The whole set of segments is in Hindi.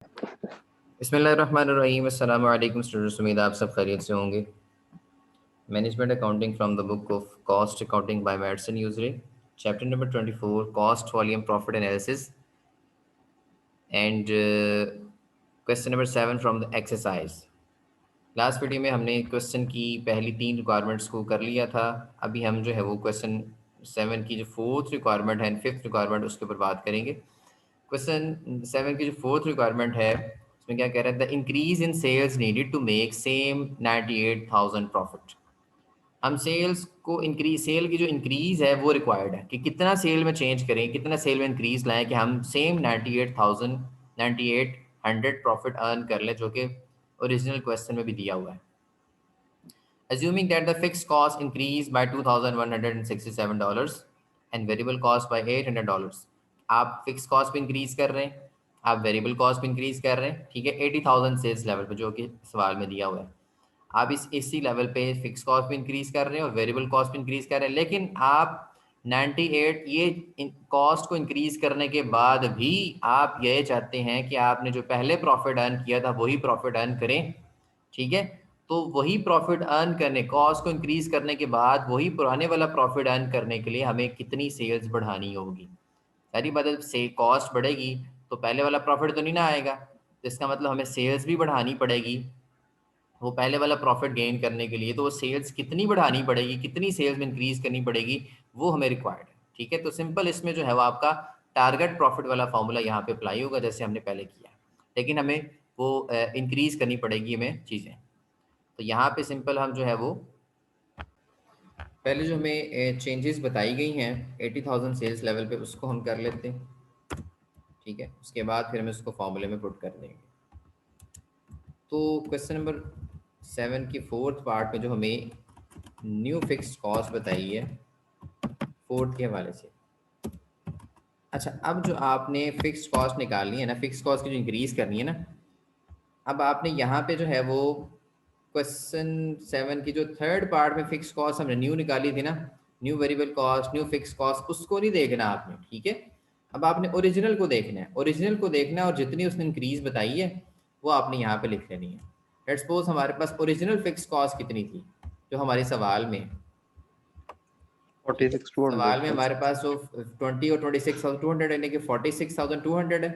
बिस्मिल्लाहिर्रहमानिर्रहीम। अस्सलामु अलैकुम स्टूडेंट्स, उम्मीद आप सब खैरियत से होंगे। Management accounting from the book of cost accounting by Madsen यूजरे, chapter number 24, cost volume profit analysis and question number 7 from the exercise. Last video में हमने क्वेश्चन की पहली 3 रिक्वायरमेंट्स को कर लिया था। अभी हम जो है वो क्वेश्चन 7 की जो फोर्थ रिक्वायरमेंट है, फिफ्थ रिक्वायरमेंट, उसके ऊपर बात करेंगे। क्वेश्चन 7 की जो फोर्थ रिक्वायरमेंट है उसमें क्या कह रहा है, the increase in sales needed to make same 98,000 profit. हम सेल्स को इंक्रीज, सेल की जो इंक्रीज है वो रिक्वायर्ड है कि कितना सेल में चेंज करें, कितना सेल में इंक्रीज लाएं कि हम सेम 98,000 9800 प्रॉफिट अर्न कर लें, जो कि ओरिजिनल क्वेश्चन में भी दिया हुआ है। Assuming that the fixed cost increased by $2,167 and variable cost by $800, आप फिक्स कॉस्ट भी इंक्रीज कर रहे हैं, आप वेरिएबल कॉस्ट भी इंक्रीज कर रहे हैं, ठीक है, 80,000 सेल्स लेवल पे जो कि सवाल में दिया हुआ है। आप इसी लेवल पे फिक्स कॉस्ट भी इंक्रीज कर रहे हैं और वेरिएबल कॉस्ट भी इंक्रीज कर रहे हैं, लेकिन आप 98 ये कॉस्ट को इंक्रीज करने के बाद भी आप ये चाहते हैं कि आपने जो पहले प्रॉफिट अर्न किया था वही प्रॉफिट अर्न करें, ठीक है। तो वही प्रॉफिट अर्न करने, कॉस्ट को इंक्रीज करने के बाद वही पुराने वाला प्रॉफिट अर्न करने के लिए हमें कितनी सेल्स बढ़ानी होगी। सारी बदल से कॉस्ट बढ़ेगी तो पहले वाला प्रॉफिट तो नहीं ना आएगा, तो इसका मतलब हमें सेल्स भी बढ़ानी पड़ेगी वो पहले वाला प्रॉफिट गेन करने के लिए। तो वो सेल्स कितनी बढ़ानी पड़ेगी, कितनी सेल्स में इंक्रीज करनी पड़ेगी, वो हमें रिक्वायर्ड है, ठीक है। तो सिंपल इसमें जो है वो आपका टारगेट प्रॉफिट वाला फॉर्मूला यहाँ पे अप्लाई होगा जैसे हमने पहले किया, लेकिन हमें वो इंक्रीज करनी पड़ेगी हमें चीज़ें। तो यहाँ पे सिंपल हम जो है वो पहले जो हमें चेंजेस बताई गई हैं 80,000 सेल्स लेवल पे उसको हम कर लेते हैं, ठीक है। उसके बाद फिर हम इसको फॉर्मूले में पुट कर देंगे। तो क्वेश्चन नंबर 7 की फोर्थ पार्ट में जो हमें न्यू फिक्स्ड कॉस्ट बताई है फोर्थ के हवाले से। अच्छा, अब जो आपने फिक्स्ड कॉस्ट निकालनी है ना, फिक्स्ड कॉस्ट की जो इंक्रीज करनी है ना, अब आपने यहाँ पे जो है वो क्वेश्चन 7 की जो थर्ड पार्ट में फिक्स कॉस्ट हमने न्यू निकाली थी ना, new variable cost, new fix cost, उसको नहीं देखना आपने, ठीक है। अब आपने ओरिजिनल को देखना है, ओरिजिनल को देखना है और जितनी उसने इंक्रीज बताई है वो आपने यहाँ पे लिख लेनी है। लेट्स सपोज हमारे पास ओरिजिनल फिक्स कॉस्ट कितनी थी जो हमारे सवाल में, ठीक है, 46,200 सवाल में हमारे पास जो 20 और 26,200 यानी कि 46,200 है।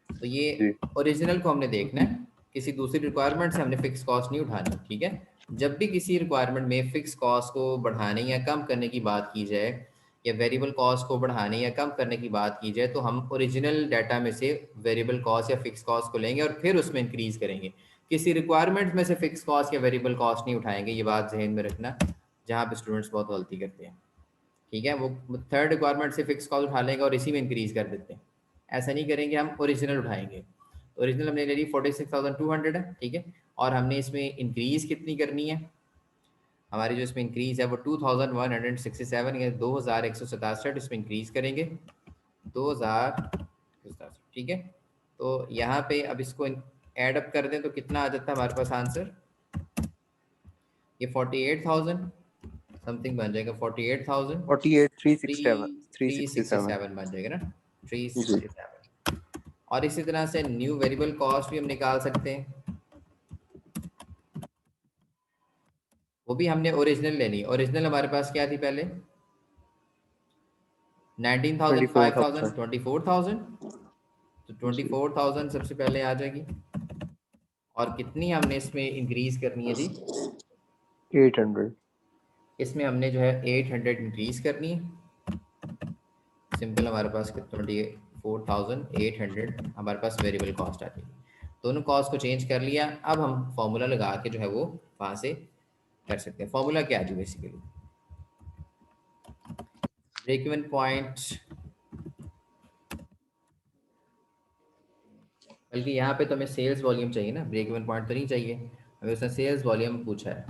तो ये जी। ओरिजिनल को हमने देखना है, किसी दूसरी रिक्वायरमेंट से हमने फिक्स कॉस्ट नहीं उठानी, ठीक है। जब भी किसी रिक्वायरमेंट में फिक्स कॉस्ट को बढ़ाने या कम करने की बात की जाए या वेरिएबल कॉस्ट को बढ़ाने या कम करने की बात की जाए तो हम ओरिजिनल डाटा में से वेरिएबल कॉस्ट या फिक्स कॉस्ट को लेंगे और फिर उसमें इंक्रीज करेंगे। किसी रिक्वायरमेंट में से फिक्स कॉस्ट या वेरिएबल कॉस्ट नहीं उठाएंगे, ये बात जहन में रखना, जहाँ पे स्टूडेंट्स बहुत गलती करते हैं, ठीक है। वो थर्ड रिक्वायरमेंट से फिक्स कॉस्ट उठा लेंगे और इसी में इंक्रीज कर देते हैं। ऐसा नहीं करेंगे, हम ओरिजिनल उठाएंगे। ओरिजिनल हमने ले ली 46,200 है, ठीक है। और हमने इसमें इंक्रीज कितनी करनी है, हमारी जो इसमें इंक्रीज है वो 2,167 या 2,167 इसमें इंक्रीज करेंगे, 2,067, ठीक है। तो यहाँ पे अब इसको ऐड अप कर दें तो कितना आ जाता है हमारे पास आंसर, ये 48,000 समथिंग बन जाएगा, 48,000 48,367 थ्री सिक्सटी 367 सेवन बन जाएगा ना, जी। 367। और इसी तरह से न्यू वेरिएबल कॉस्ट भी हम निकाल सकते हैं, वो भी हमने ओरिजिनल लेनी। ओरिजिनल हमारे पास क्या थी पहले, 19,000, 5,000, 24,000 24,000। तो जी। 24,000 सबसे पहले आ जाएगी और कितनी हमने इसमें इंक्रीज करनी है जी, 800 इसमें हमने जो है 800 इंक्रीज करनी है। सिंपल हमारे पास 24,800 हमारे पास वेरिएबल कॉस्ट आ जाएगी। दोनों कॉस्ट को चेंज कर लिया, अब हम फॉर्मूला लगा के जो है वो वहाँ से कर सकते हैं। फॉर्मूला क्या है जी, बेसिकली ब्रेक इवन पॉइंट, बल्कि यहाँ पे तो हमें सेल्स वॉल्यूम चाहिए ना, ब्रेक इवन पॉइंट तो नहीं चाहिए हमें, उसने सेल्स वॉल्यूम पूछा है,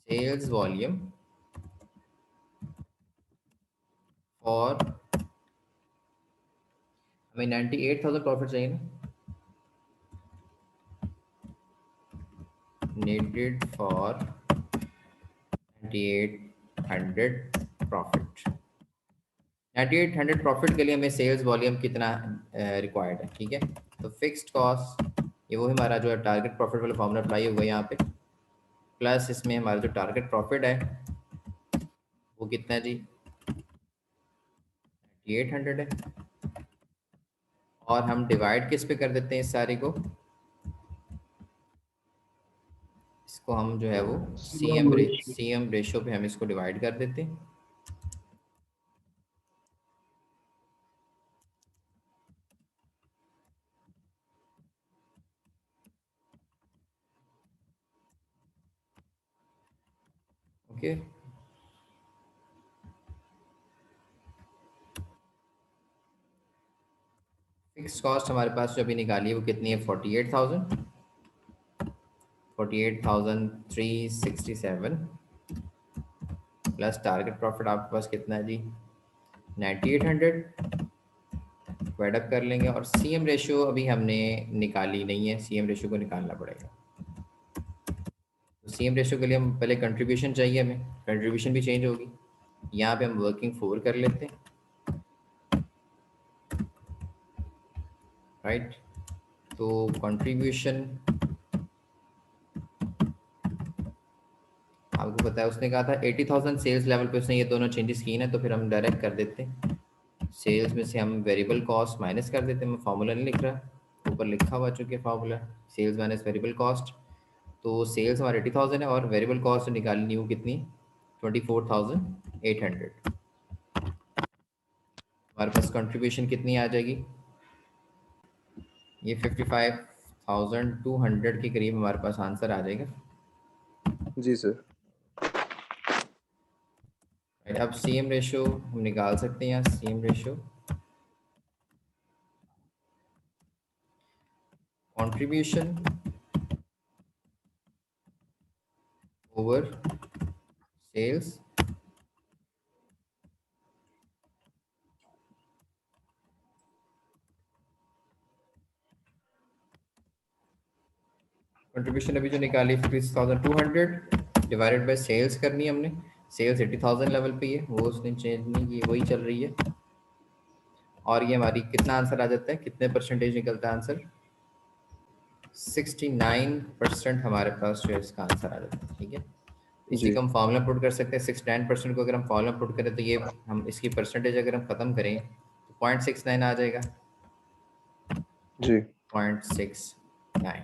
सेल्स वॉल्यूम और हमें 98,000 प्रॉफिट चाहिए ना, needed for 9800 profit। 9800 प्रॉफिट के लिए हमें सेल्स वॉल्यूम कितना रिक्वायर्ड है, ठीक है। तो फिक्स्ड कॉस्ट ये वो हमारा जो है टारगेट प्रॉफिट वाला फॉर्मूला अप्लाई होगा यहाँ पे, प्लस इसमें हमारा जो टारगेट प्रॉफिट है वो कितना है जी, 9800 है। और हम डिवाइड किस पे कर देते हैं इस सारी को, इसको हम जो है वो सी एम रेशो पे हम इसको डिवाइड कर देते हैं। ओके, फिक्स कॉस्ट हमारे पास जो अभी निकाली है वो कितनी है, 48,367 प्लस टारगेट प्रॉफिट आपके पास कितना है जी, 9800 को एड अप कर लेंगे। और सी एम रेशियो अभी हमने निकाली नहीं है, सी एम रेशियो को निकालना पड़ेगा। तो सी एम रेशियो के लिए हम पहले कंट्रीब्यूशन चाहिए, हमें कंट्रीब्यूशन भी चेंज होगी। यहाँ पे हम वर्किंग 4 कर लेते हैं, राइट। तो कंट्रीब्यूशन आपको पता है उसने कहा था 80,000 सेल्स लेवल पे उसने ये दोनों चेंजेस की ना, तो फिर हम डायरेक्ट कर देते हैं सेल्स में से हम वेरिएबल कॉस्ट माइनस कर देते हैं। मैं फार्मूला नहीं लिख रहा, ऊपर लिखा हुआ चूंकि formula sales minus variable cost. तो सेल्स हमारे 80,000 है और वेरिएबल कॉस्ट निकालनी वो कितनी, 24,800। हमारे पास कंट्रीब्यूशन कितनी आ जाएगी, ये 55,200 के करीब हमारे पास आंसर आ जाएगा। जी सर। अब सी एम रेशो हम निकाल सकते हैं यहाँ, C M ratio contribution over sales contribution अभी जो निकाली 50,200 डिवाइडेड बाय सेल्स करनी है हमने, सेल्स 80,000 लेवल पे ही है, वो उसने चेंज नहीं की, वही चल रही है। और ये हमारी कितना आंसर आ जाता है, कितने परसेंटेज निकलता है आंसर, 69% हमारे पास जो है इसका आंसर आ जाता है, ठीक है। इसी जी को हम फॉर्मूला पुट कर सकते हैं, 69% को अगर हम फॉर्मूला पुट करें तो ये हम इसकी परसेंटेज अगर हम खत्म करें तो 0.69 आ जाएगा, जी 0.69।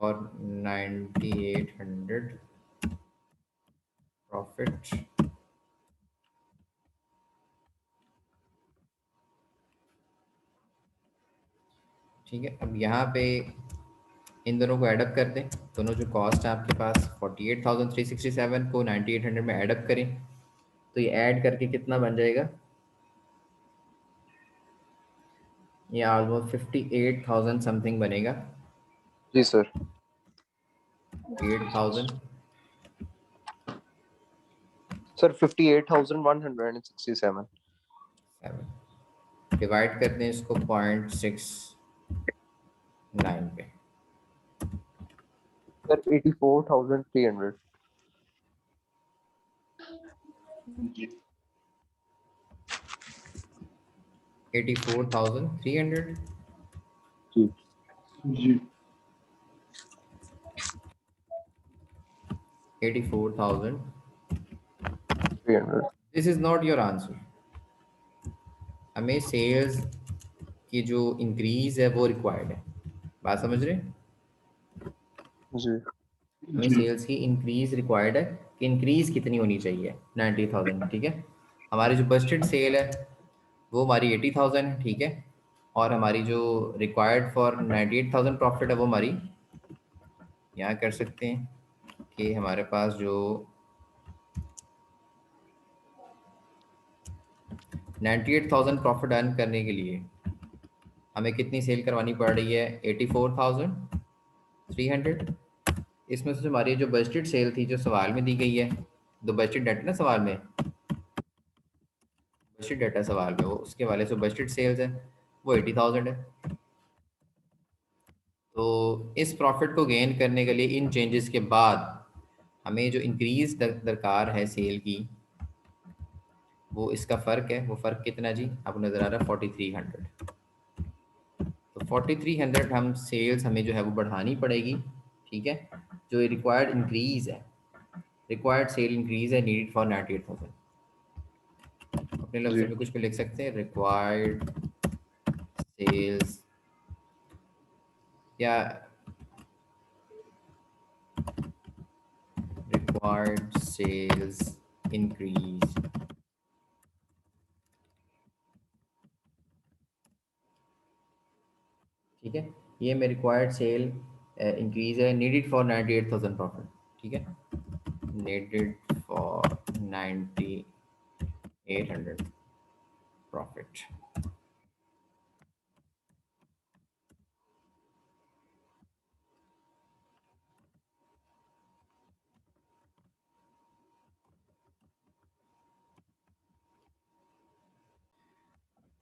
और 9800 प्रॉफिट, ठीक है। अब यहाँ पे इन दोनों को एडअप कर दें, दोनों जो कॉस्ट है आपके पास 48,367 को 9800 में एडअप करें, तो ये ऐड करके कितना बन जाएगा, ये ऑलमोस्ट 58,000 समथिंग बनेगा, जी सर। 8,000। सर 58,167। डिवाइड कर दें इसको 0.69 पे, सर 84,300। 84,300। जी जी 84,000, 300। This is not your answer. हमें सेल्स की जो इंक्रीज है वो रिक्वायर्ड है, बात समझ रहे हैं। जी हमें सेल्स की इंक्रीज रिक्वायर्ड है कि इंक्रीज कितनी होनी चाहिए, 90,000, ठीक है। हमारी जो बजटेड सेल है वो हमारी 80,000 है, ठीक है। और हमारी जो रिक्वायर्ड फॉर 98,000 प्रॉफिट है वो हमारी, यहाँ कर सकते हैं कि हमारे पास जो 98,000 प्रॉफिट अर्न करने के लिए हमें कितनी सेल करवानी पड़ रही है, 84,300। इसमें से हमारी जो बजटेड सेल थी जो सवाल में दी गई है, जो बजटेड डाटा ना सवाल में, बजटेड डाटा सवाल में वो उसके वाले से बजटेड सेल्स है वो 80,000 है। तो इस प्रॉफिट को गेन करने के लिए इन चेंजेस के बाद हमें जो इंक्रीज दरकार है सेल की, वो इसका फ़र्क है। वो फ़र्क कितना जी, आपको नज़र आ रहा है 4300। तो 4300 हम सेल्स हमें जो है वो बढ़ानी पड़ेगी, ठीक है। जो रिक्वायर्ड इंक्रीज़ है, रिक्वायर्ड सेल इंक्रीज़ है नीडेड फॉर 98,000। अपने लफ्ज़ों जी में कुछ भी लिख सकते हैं, रिक्वायर्ड सेल्स या रिक्वायर्ड सेल्स इंक्रीज, ठीक है। ये मेरी रिक्वायर्ड सेल इंक्रीज है नीडेड फॉर 98,000 प्रॉफिट, ठीक है। Needed for 9800 profit.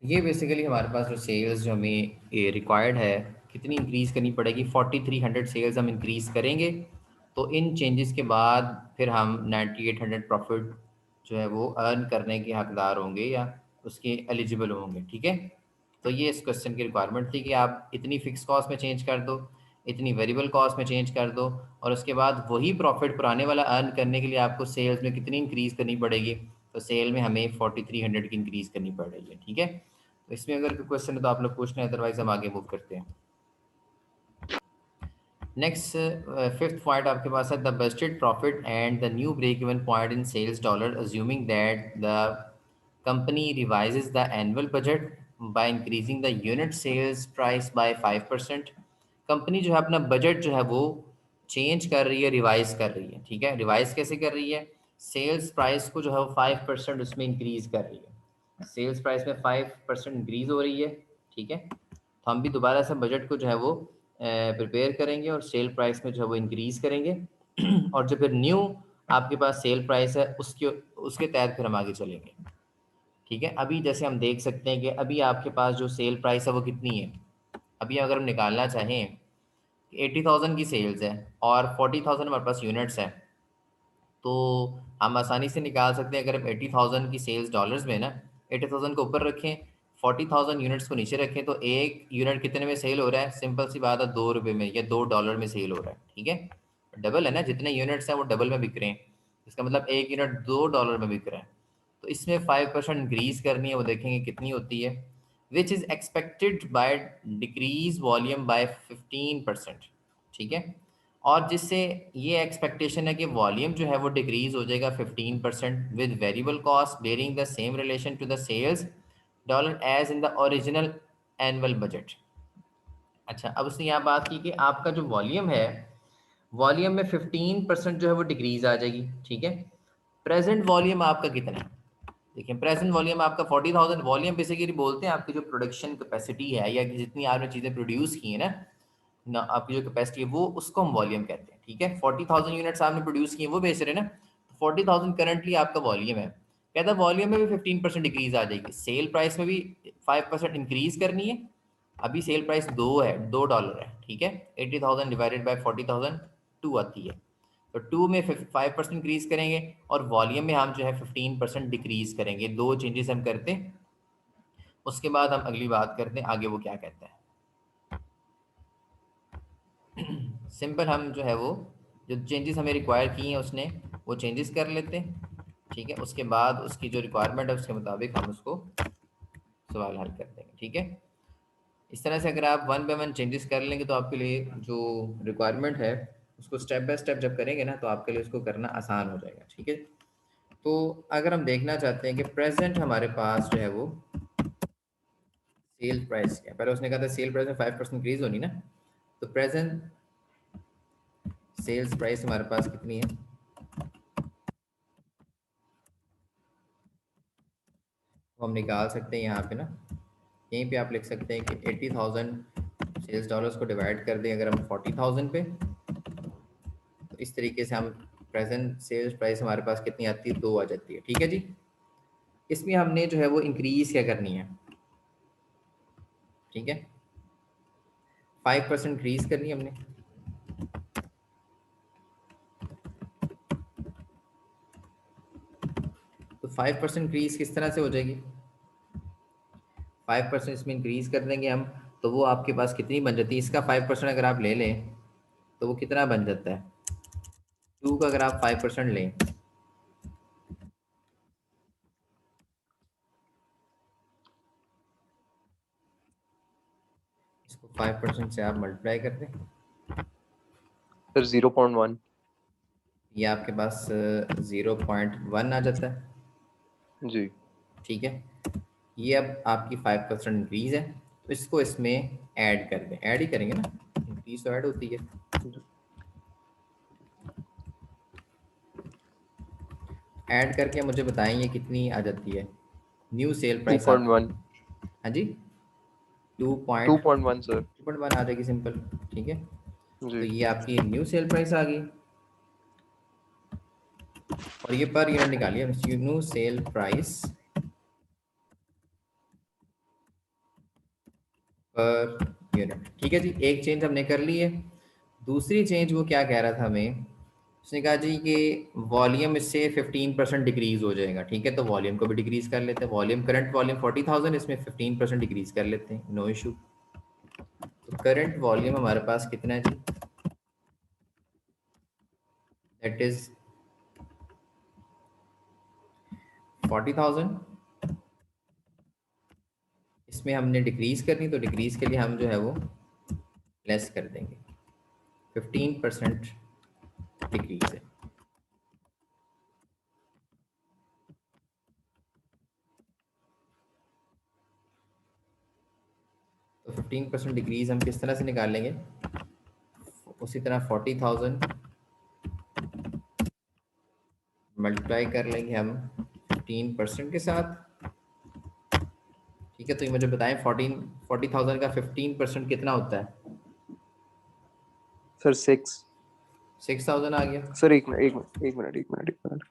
ये बेसिकली हमारे पास जो सेल्स जो हमें रिक्वायर्ड है कितनी इंक्रीज़ करनी पड़ेगी, 4300 सेल्स हम इंक्रीज़ करेंगे तो इन चेंजेस के बाद फिर हम 9800 प्रॉफिट जो है वो अर्न करने के हकदार होंगे या उसके एलिजिबल होंगे, ठीक है। तो ये इस क्वेश्चन की रिक्वायरमेंट थी कि आप इतनी फिक्स कॉस्ट में चेंज कर दो, इतनी वेरिएबल कॉस्ट में चेंज कर दो, और उसके बाद वही प्रॉफिट पुराने वाला अर्न करने के लिए आपको सेल्स में कितनी इंक्रीज़ करनी पड़ेगी। तो सेल में हमें 4300 की इंक्रीज़ करनी पड़ रही है, ठीक है। तो इसमें अगर कोई क्वेश्चन है तो आप लोग पूछ लें, अदरवाइज हम आगे मूव करते हैं। नेक्स्ट फिफ्थ पॉइंट आपके पास है the budgeted profit and the new break even point in sales dollar assuming that the company revises the annual budget by increasing the unit sales price by 5%। Company जो है अपना बजट जो है वो चेंज कर रही है, रिवाइज कर रही है, ठीक है। रिवाइज कैसे कर रही है, सेल्स प्राइस को जो है वो 5% उसमें इंक्रीज कर रही है। सेल्स प्राइस में 5% इंक्रीज हो रही है, ठीक है। तो हम भी दोबारा से बजट को जो है वो प्रिपेयर करेंगे और सेल प्राइस में जो है वो इंक्रीज करेंगे और जो फिर न्यू आपके पास सेल प्राइस है उसके उसके तहत फिर हम आगे चलेंगे, ठीक है। अभी जैसे हम देख सकते हैं कि अभी आपके पास जो सेल प्राइस है वो कितनी है। अभी अगर हम निकालना चाहें 80,000 की सेल्स है और 40,000 हमारे पास यूनिट्स है, तो हम आसानी से निकाल सकते हैं। अगर हम 80,000 की सेल्स डॉलर्स में ना 80,000 को ऊपर रखें, 40,000 यूनिट्स को नीचे रखें, तो एक यूनिट कितने में सेल हो रहा है, सिंपल सी बात है $2 में या $2 में सेल हो रहा है, ठीक है। डबल है ना, जितने यूनिट्स हैं वो डबल में बिक रहे हैं, इसका मतलब एक यूनिट $2 में बिक रहा है। तो इसमें 5% इंक्रीज करनी है, वो देखेंगे कितनी होती है, which is expected by decrease volume by 15%, ठीक है। और जिससे ये एक्सपेक्टेशन है कि वॉल्यूम जो है वो डिक्रीज हो जाएगा 15% with variable cost bearing the same relation to the sales dollar as in the original annual budget. अच्छा, अब उसने यहाँ बात की कि आपका जो वॉल्यूम है, वॉल्यूम में 15% जो है वो डिक्रीज आ जाएगी, ठीक है। प्रेजेंट वॉल्यूम आपका कितना है, देखिए प्रेजेंट वॉल्यूम आपका 40,000। वॉल्यूम बेसिकली बोलते हैं आपकी जो प्रोडक्शन कैपेसिटी है या कि जितनी आपने चीज़ें प्रोड्यूस की है ना आपकी जो कैपेसिटी है वो, उसको हम वॉल्यूम कहते हैं, ठीक है। 40,000 यूनिट्स आपने प्रोड्यूस किए वो बेच रहे हैं ना, 40,000 करंटली आपका वॉल्यूम है। कहता है वॉल्यूम में भी 15% डिक्रीज आ जाएगी, सेल प्राइस में भी 5% इंक्रीज करनी है। अभी सेल प्राइस 2 है, ठीक है। 80,000 डिवाइडेड बाई 40,000 2 आती है, तो 2 में 5% इंक्रीज करेंगे और वॉल्यूम में हम जो है 15% डिक्रीज करेंगे। दो चेंजेस हम करते हैं, उसके बाद हम अगली बात करते हैं आगे वो क्या कहता है। सिंपल हम जो है वो जो चेंजेस हमें रिक्वायर की हैं उसने वो चेंजेस कर लेते हैं, ठीक है। उसके बाद उसकी जो रिक्वायरमेंट है उसके मुताबिक हम उसको सवाल हल कर देंगे, ठीक है। इस तरह से अगर आप वन बाय वन चेंजेस कर लेंगे तो आपके लिए जो रिक्वायरमेंट है उसको स्टेप बाय स्टेप जब करेंगे ना तो आपके लिए उसको करना आसान हो जाएगा, ठीक है। तो अगर हम देखना चाहते हैं कि प्रेजेंट हमारे पास जो है वो सेल प्राइस क्या है, पहले उसने कहा था सेल प्राइस में 5% इंक्रीज होनी ना, तो प्रेजेंट सेल्स प्राइस हमारे पास कितनी है, वो हम निकाल सकते हैं यहाँ पे ना। यहीं पे आप लिख सकते हैं कि 80,000 सेल्स डॉलर्स को डिवाइड कर दें अगर हम 40,000 पे, तो इस तरीके से हम प्रेजेंट सेल्स प्राइस हमारे पास कितनी आती है, 2 आ जाती है, ठीक है जी। इसमें हमने जो है वो इंक्रीज क्या करनी है, ठीक है। 5% इंक्रीज करनी है हमने। तो 5% इंक्रीज किस तरह से हो जाएगी? 5% इसमें इंक्रीज कर देंगे हम, तो वो आपके पास कितनी बन जाती है? इसका 5% अगर आप ले लें तो वो कितना बन जाता है? 2 का अगर आप 5% लें, इसको 5% से आप मल्टीप्लाई कर दें, सर 0.1। ये आपके पास 0.1 आ जाता है। जी ठीक है, ये अब आपकी 5% इंक्रीज है, तो इसको इसमें ऐड कर दें। ऐड ही करेंगे ना, इंक्रीज तो ऐड होती है। ऐड करके मुझे बताएं कितनी आ जाती है न्यू सेल प्राइस आप? 2.1। हाँ जी, 2.1 सर। 2.1 आ जाएगी सिंपल। ठीक है, तो जी ये आपकी न्यू सेल प्राइस आ गई, और ये पर यूनिट निकालिए, new sale price per unit. ठीक है जी, एक चेंज हमने कर ली है। दूसरी चेंज वो क्या कह रहा था हमें, उसने कहा जी कि वॉल्यूम इससे 15% डिक्रीज हो जाएगा। ठीक है, तो वॉल्यूम को भी डिक्रीज कर लेते हैं। वॉल्यूम, करंट वॉल्यूम 40,000, इसमें 15% डिक्रीज कर लेते हैं, नो इशू। तो करंट वॉल्यूम हमारे पास कितना है जी? That is 40,000। इसमें हमने डिक्रीज करनी, तो डिक्रीज के लिए हम जो है वो लेस कर देंगे, 15% डिक्रीज है। तो 15% डिक्रीज हम किस तरह से निकालेंगे? उसी तरह 40,000 मल्टीप्लाई कर लेंगे हम 15% के साथ। ठीक है, तो ये मुझे बताएं 40,000 का 15% कितना होता है? सर 6। 6,000 आ गया। सर एक मिनट।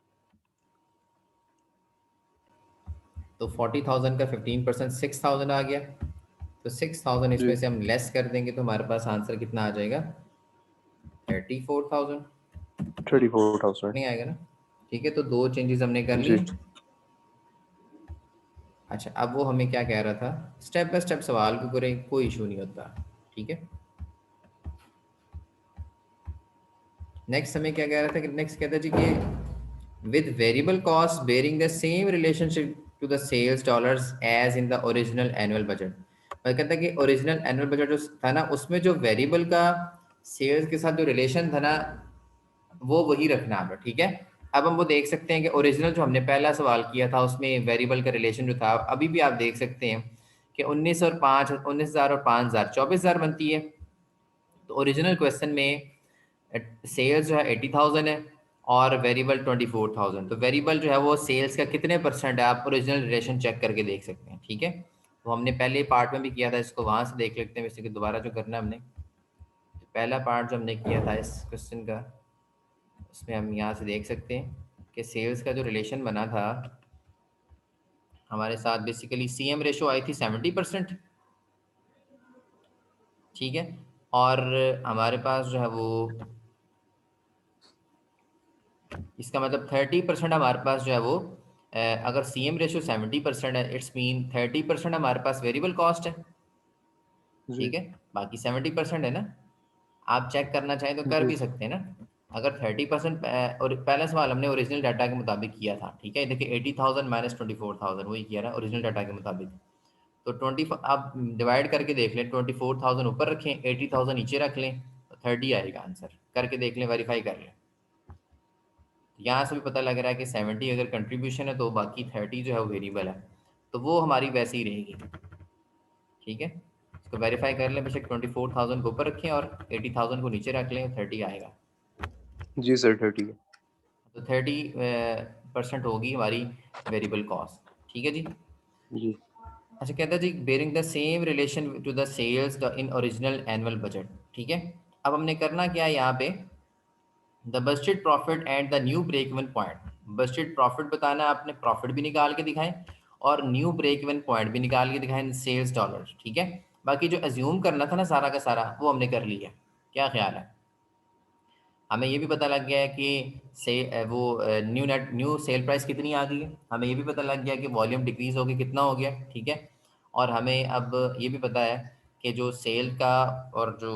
तो 40,000 का 15% 6,000 आ गया। तो 6,000 जी इसमें से हम लेस कर देंगे, तो हमारे पास आंसर कितना आ जाएगा? 34,000। 34,000। नहीं आएगा ना? ठीक है, तो दो चेंजेस हमने कर ली। जी अच्छा, अब वो हमें क्या कह रहा था, स्टेप बाय स्टेप सवाल को करें, कोई इशू नहीं होता। ठीक है, नेक्स्ट हमें क्या कह रहा था कि नेक्स्ट कहता जी कि with variable cost bearing the same relationship to the sales dollars as in the original annual budget. मतलब कहता है कि ओरिजिनल एनुअल बजट जो था ना, उसमें जो वेरिएबल का सेल्स के साथ जो रिलेशन था ना, वो वही रखना है। ठीक है, अब हम वो देख सकते हैं कि ओरिजिनल जो हमने पहला सवाल किया था उसमें वेरिएबल का रिलेशन जो था, अभी भी आप देख सकते हैं कि 19,000 और 5,000 24,000 बनती है। तो ओरिजिनल क्वेश्चन में सेल्स जो है 80,000 है और वेरिएबल 24,000। तो वेरिएबल जो है वो सेल्स का कितने परसेंट है, आप ओरिजिनल रिलेशन चेक करके देख सकते हैं। ठीक है, तो हमने पहले पार्ट में भी किया था, इसको वहां से देख लेते हैं वैसे कि दोबारा जो करना है हमने। तो पहला पार्ट जो हमने किया था इस क्वेश्चन का, उसमें हम यहाँ से देख सकते हैं कि सेल्स का जो रिलेशन बना था हमारे साथ, बेसिकली सीएम रेशो आई थी 70%। ठीक है, और हमारे पास जो है वो, इसका मतलब 30% हमारे पास जो है वो, अगर सीएम रेशो 70% है, इट्स मीन 30% हमारे पास वेरिएबल कॉस्ट है। जी ठीक है, बाकी 70% है ना, आप चेक करना चाहें तो कर जी भी सकते हैं ना। अगर 30%, और पहला सवाल हमने ओरिजिनल डाटा के मुताबिक किया था। ठीक है, देखिए 80,000 माइनस 24,000 वही किया ना ओरिजिनल डाटा के मुताबिक। तो 20 आप डिवाइड करके देख लें, 24,000 ऊपर रखें, 80,000 नीचे रख लें, तो 30 आएगा आंसर। करके देख लें, वेरीफाई कर लें। यहाँ से भी पता लग रहा है कि 70 अगर कंट्रीब्यूशन है तो बाकी 30 जो है वो वेरिएबल है, तो वो हमारी वैसे ही रहेगी। ठीक है, इसको वेरीफाई कर लें, बेशक 24,000 को ऊपर रखें और 80,000 को नीचे रख लें, 30 आएगा। जी सर 30 है। तो 30% होगी हमारी वेरिएबल कॉस्ट। ठीक है जी। जी अच्छा, कहता है जी bearing the same relation to the sales in original annual budget. ठीक है, अब हमने करना क्या है यहाँ पे, the budgeted profit and the new break even point. Budgeted profit बताना है आपने, प्रॉफिट भी निकाल के दिखाएं और न्यू ब्रेक इवन पॉइंट भी निकाल के दिखाएं, सेल्स डॉलर। ठीक है, बाकी जो एज्यूम करना था ना सारा का सारा वो हमने कर लिया। क्या ख्याल है? हमें ये भी पता लग गया है कि वो न्यू सेल प्राइस कितनी आ गई है। हमें ये भी पता लग गया कि वॉल्यूम डिक्रीज होकर कितना हो गया, ठीक है। और हमें अब ये भी पता है कि जो सेल का और जो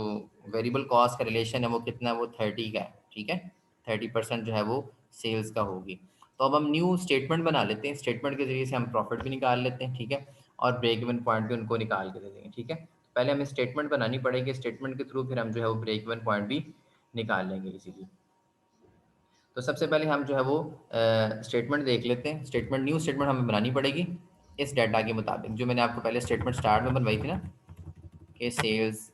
वेरिएबल कॉस्ट का रिलेशन है वो कितना है, वो 30 का है, ठीक है। 30% जो है वो सेल्स का होगी। तो अब हम न्यू स्टेटमेंट बना लेते हैं, स्टेटमेंट के जरिए से हम प्रॉफिट भी निकाल लेते हैं, ठीक है। और ब्रेक इवन पॉइंट भी उनको निकाल के दे देंगे, ठीक है। पहले हमें स्टेटमेंट बनानी पड़ेगी, स्टेटमेंट के थ्रू फिर हम जो है वो ब्रेक इवन पॉइंट भी निकाल लेंगे इजीली। तो सबसे पहले हम जो है वो स्टेटमेंट देख लेते हैं। स्टेटमेंट, न्यू स्टेटमेंट हमें बनानी पड़ेगी इस डाटा के मुताबिक, जो मैंने आपको पहले स्टेटमेंट स्टार्ट में बनवाई थी ना कि सेल्स।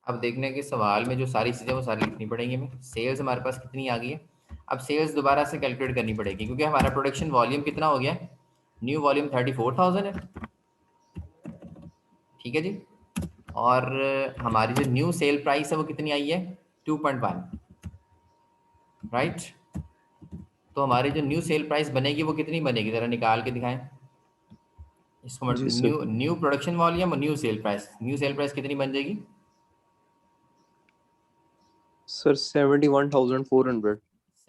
अब देखने के सवाल में जो सारी चीज़ें वो सारी लिखनी पड़ेंगी हमें। सेल्स हमारे पास कितनी आ गई है, अब सेल्स दोबारा से कैलकुलेट करनी पड़ेगी क्योंकि हमारा प्रोडक्शन वॉल्यूम कितना हो गया, न्यू वॉल्यूम 34,000 है, ठीक है जी। और हमारी जो न्यू सेल प्राइस है वो कितनी आई है, 2.1, राइट। तो हमारी जो न्यू सेल प्राइस बनेगी वो कितनी बनेगी, ज़रा निकाल के दिखाएं इसको। जी sir. New new production volume और new sale price, new sale price कितनी बन जाएगी? सर 71,400।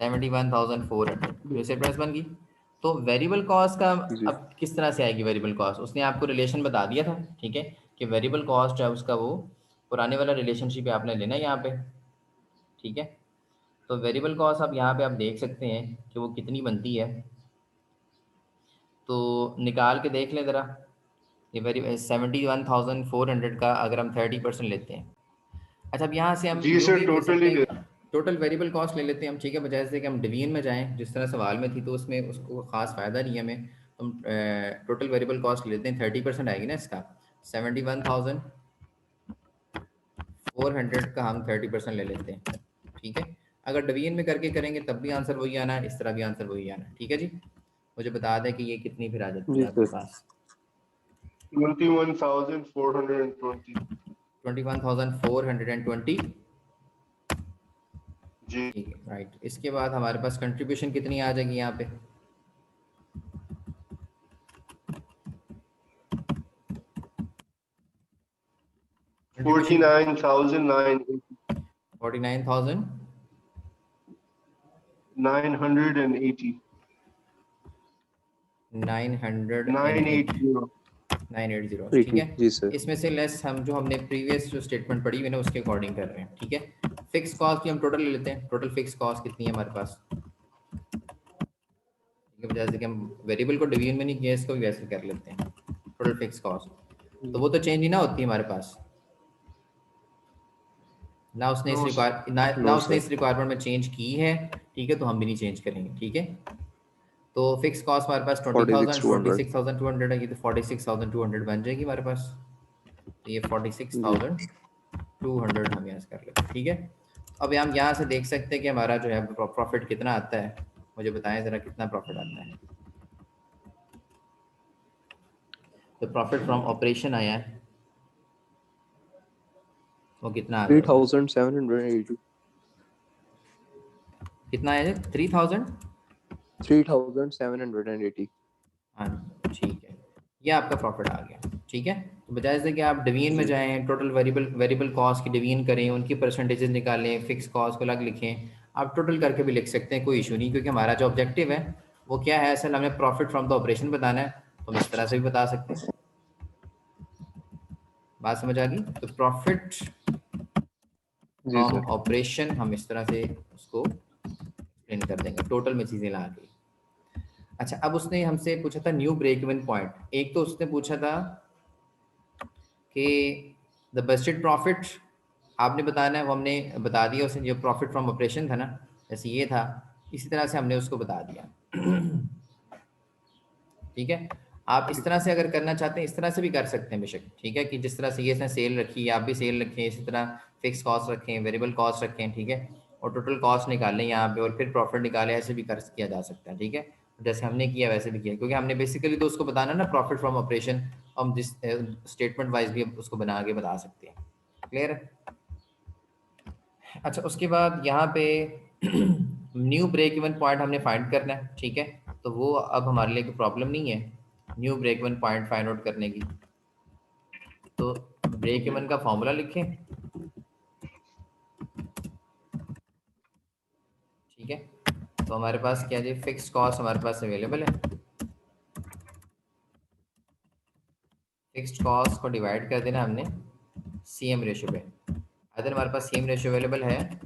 71,400 न्यू सेल प्राइस बन गई। तो वेरिएबल कॉस्ट का जी अब किस तरह से आएगी वेरिएबल कॉस्ट, उसने आपको रिलेशन बता दिया था, ठीक है, कि वेरिएबल कॉस्ट है उसका वो पुराने वाला रिलेशनशिप आपने लेना है यहाँ पे, ठीक है। तो वेरिएबल कॉस्ट आप यहाँ पे आप देख सकते हैं कि वो कितनी बनती है, तो निकाल के देख लें ज़रा। ये 71,400 का अगर हम 30% लेते हैं। अच्छा, अब यहाँ से हम जी यूँ सर, भी ले सकते टोटली हैं, टोटल वेरिएबल कॉस्ट ले लेते हैं हम, ठीक है। बजाय से कि हम डिवीजन में जाएं जिस तरह सवाल में थी, तो उसमें उसको खास फ़ायदा नहीं है हमें। तो हम टोटल वेरिएबल कॉस्ट लेते हैं, 30% आएगी ना इसका, 71,400 का हम 30% ले लेते हैं, ठीक है। अगर डिवीजन में करके करेंगे तब भी आंसर वही आना है, इस तरह भी आंसर वही आना है, ठीक है जी। मुझे बता दें कि ये कितनी फिर आ जाती जी है आपके सर। पास, 21,420। 21,420, जी ठीक है, राइट। इसके बाद हमारे पास कंट्रीब्यूशन कितनी आ जाएगी यहाँ पे, कंट्रीब्यूशन 49,980। 49,980, 980। 980, ठीक 80। है। जी सर। इसमें से लेस हम जो हमने प्रीवियस जो स्टेटमेंट पढ़ी हुई ना उसके अकॉर्डिंग कर रहे हैं, ठीक है। फिक्स कॉस्ट की हम टोटल ले लेते हैं, टोटल फिक्स कॉस्ट कितनी है हमारे पास, ठीक है। जैसे कि हम वेरिएबल को डिवीजन में नहीं किया, इसको भी वैसे कर लेते हैं, टोटल फिक्स कॉस्ट। तो वो तो चेंज ही ना होती हमारे पास, ना उसने इस नो सर। नो उसने सर। इस रिक्वायरमेंट में चेंज की है, ठीक है। तो हम भी नहीं चेंज करेंगे, ठीक है। तो फिक्स कॉस्ट हमारे पास 20,000 46,200। 46,200 है, ये तो 46,200 बन जाएगी हमारे पास। तो ये जी 46,200 हम यहाँ से कर लेते हैं, ठीक है। अब हम यहाँ से देख सकते हैं कि हमारा जो है प्रॉफिट कितना आता है। मुझे बताएं ज़रा कितना प्रॉफिट आता है। तो प्रॉफिट फ्रॉम ऑपरेशन आया है, वो कितना आ गया होगा, 3,780। कितना आया है, 3,000। 3,780। हाँ, ठीक है, ये आपका प्रॉफिट आ गया, ठीक है। तो बजाय से कि आप डिवीजन में जी जाएं, टोटल वेरिएबल कॉस्ट की डिवीजन करें, उनकी परसेंटेजेस निकालें, फिक्स कॉस्ट को अलग लिखें, आप टोटल करके भी लिख सकते हैं, कोई इशू नहीं। क्योंकि हमारा जो ऑब्जेक्टिव है वो क्या है, असल हमें प्रॉफिट फ्रॉम द ऑपरेशन बताना है, तो हम इस तरह से भी बता सकते हैं। बात समझ आ गई? तो प्रॉफिट जी फ्रॉम सर। ऑपरेशन हम इस तरह से उसको एक्सप्लेन कर देंगे, टोटल में चीज़ें ला के। अच्छा, अब उसने हमसे पूछा था न्यू ब्रेक इवन पॉइंट। एक तो उसने पूछा था कि द बजटेड प्रॉफिट आपने बताना है, वो हमने बता दिया उसे, जो प्रॉफिट फ्रॉम ऑपरेशन था ना, जैसे ये था, इसी तरह से हमने उसको बता दिया। ठीक है। आप इस तरह से अगर करना चाहते हैं इस तरह से भी कर सकते हैं बेशक, ठीक है, कि जिस तरह से ये इसने सेल रखी है आप भी सेल रखें, इसी तरह फिक्स कॉस्ट रखें, वेरिएबल कॉस्ट रखें, ठीक है, और टोटल कॉस्ट निकालें यहाँ पे और फिर प्रॉफिट निकालें, ऐसे भी कर किया जा सकता है, ठीक है। जैसे हमने किया वैसे भी किया, क्योंकि हमने बेसिकली तो उसको बताना ना प्रॉफिट फ्रॉम ऑपरेशन, हम जिस स्टेटमेंट वाइज भी उसको बना के बता सकते हैं। क्लियर है? अच्छा, उसके बाद यहाँ पे न्यू ब्रेक इवन पॉइंट हमने फाइंड करना है, ठीक है। तो वो अब हमारे लिए कोई प्रॉब्लम नहीं है new break even point find out करने की। तो ब्रेक इवन का फॉर्मूला लिखें, ठीक है। तो हमारे पास क्या जी, फिक्स्ड कॉस्ट हमारे पास अवेलेबल है। फिक्स्ड कॉस्ट को डिवाइड कर देना हमने सीएम रेशियो पे। अगर हमारे पास सीएम रेशियो अवेलेबल है,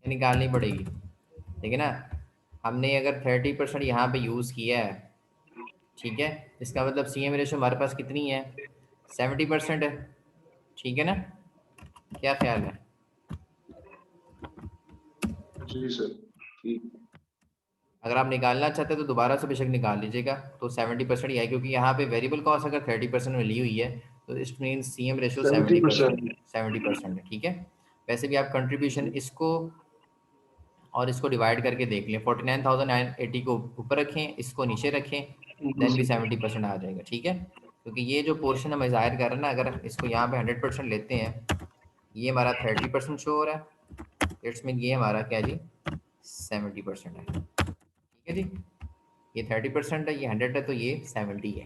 निकालनी पड़ेगी, ठीक है ना। हमने अगर 30% यहाँ पे यूज़ किया है, ठीक है, इसका मतलब सीएम रेशियो हमारे पास कितनी है, 70% है, ठीक है ना। क्या ख्याल है? जी सर, ठीक। अगर आप निकालना चाहते हैं तो दोबारा से बेशक निकाल लीजिएगा। तो 70% ही है, क्योंकि यहाँ पे वेरिएबल कॉस्ट अगर 30% में ली हुई है तो इट मीन सीएम रेशियो 70% 70%। 70% है, ठीक है। वैसे भी आप कंट्रीब्यूशन इसको और इसको डिवाइड करके देख लें, 49,980 को ऊपर रखें, इसको नीचे रखें, देन भी 70% आ जाएगा, ठीक है। क्योंकि ये जो पोर्शन हम ज़ाहिर कर रहे हैं ना, अगर हम इसको यहाँ पे 100% लेते हैं, ये हमारा 30% शो हो रहा है, इट्स मीन ये हमारा क्या जी 70% है, ठीक है जी। ये 30% है, ये 100 है, तो ये 70 है।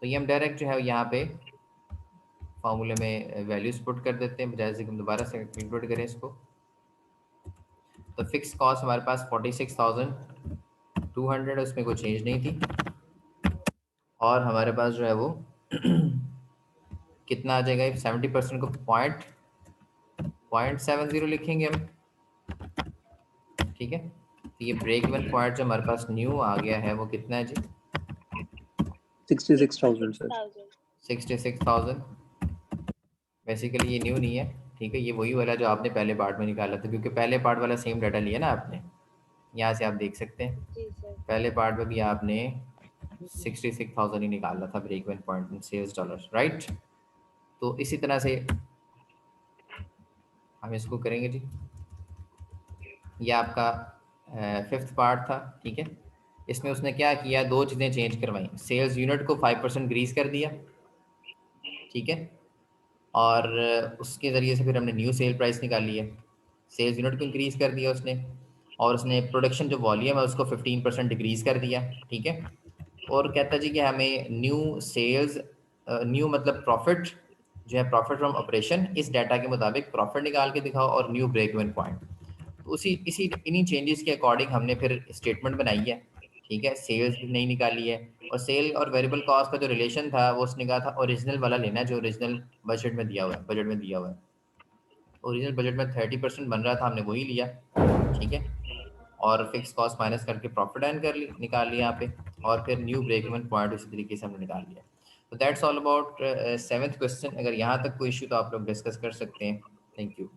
तो ये हम डायरेक्ट जो है यहाँ पे फॉर्मूले में वैल्यूज पुट कर देते हैं, बजाय से कि हम दोबारा से इंक्लूड करें इसको। तो फिक्स कॉस्ट हमारे पास 46,200, उसमें कोई चेंज नहीं थी। और हमारे पास जो है वो कितना आ जाएगा, 70% को 0.70 लिखेंगे हम, ठीक है। तो ये ब्रेक इवन पॉइंट जो हमारे पास न्यू आ गया है वो कितना है जी, 66,000 सर। 66,000। बेसिकली ये न्यू नहीं है, ठीक है, ये वही वाला जो आपने पहले पार्ट में निकाला था, क्योंकि पहले पार्ट वाला सेम डाटा लिया ना आपने, यहाँ से आप देख सकते हैं पहले पार्ट में भी आपने 66,000 ही निकाला था break even point in sales dollar, right. तो इसी तरह से हम इसको करेंगे जी। ये आपका फिफ्थ पार्ट था, ठीक है। इसमें उसने क्या किया, दो चीज़ें चेंज करवाई, सेल्स यूनिट को 5% ग्रीस कर दिया, ठीक है, और उसके ज़रिए से फिर हमने न्यू सेल प्राइस निकाली है। सेल्स यूनिट को इंक्रीज़ कर दिया उसने, और उसने प्रोडक्शन जो वॉल्यूम है उसको 15% डिक्रीज़ कर दिया, ठीक है। और कहता जी कि हमें न्यू सेल्स, न्यू मतलब प्रॉफिट जो है, प्रॉफिट फ्रॉम ऑपरेशन, इस डाटा के मुताबिक प्रॉफिट निकाल के दिखाओ, और न्यू ब्रेक इवन पॉइंट। तो उसी इसी इन्हीं चेंजेस के अकॉर्डिंग हमने फिर स्टेटमेंट बनाई है, ठीक है। सेल्स भी नहीं निकाली है, और सेल और वेरिएबल कॉस्ट का जो रिलेशन था वो उसने कहा था ओरिजिनल वाला लेना है, जो ओरिजिनल बजट में दिया हुआ है, बजट में दिया हुआ है। ओरिजिनल बजट में 30% बन रहा था, हमने वही लिया, ठीक है। और फिक्स कॉस्ट माइनस करके प्रॉफिट अर्न कर ली, निकाल लिया यहाँ पे, और फिर न्यू ब्रेक इवन पॉइंट उसी तरीके से हमने निकाल लिया। तो that's all about 7th question. अगर यहाँ तक कोई इश्यू तो आप लोग डिस्कस कर सकते हैं। Thank you.